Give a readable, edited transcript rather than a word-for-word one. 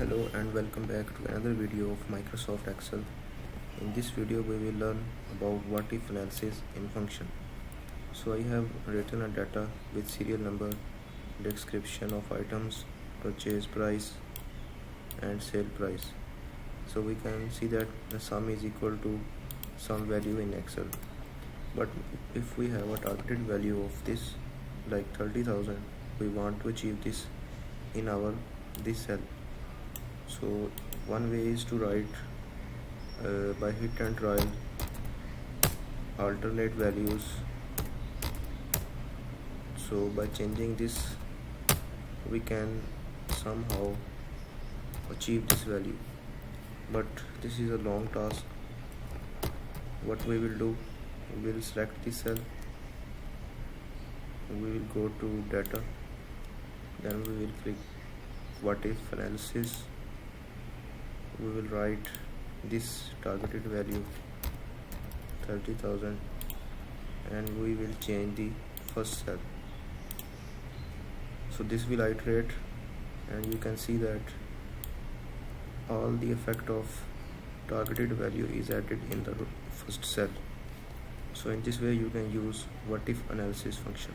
Hello and welcome back to another video of Microsoft Excel. In this video we will learn about what if analysis in function. So I have written a data with serial number, description of items, purchase price and sale price. So we can see that the sum is equal to some value in Excel. But if we have a targeted value of this like 30,000, we want to achieve this in this cell. So one way is to write by hit and trial alternate values. So by changing this we can somehow achieve this value, but this is a long task. What we will do, we will select this cell, we will go to data, then we will click what if analysis. We will write this targeted value 30,000 and we will change the first cell. So this will iterate and you can see that all the effect of targeted value is added in the first cell. So in this way you can use what if analysis function.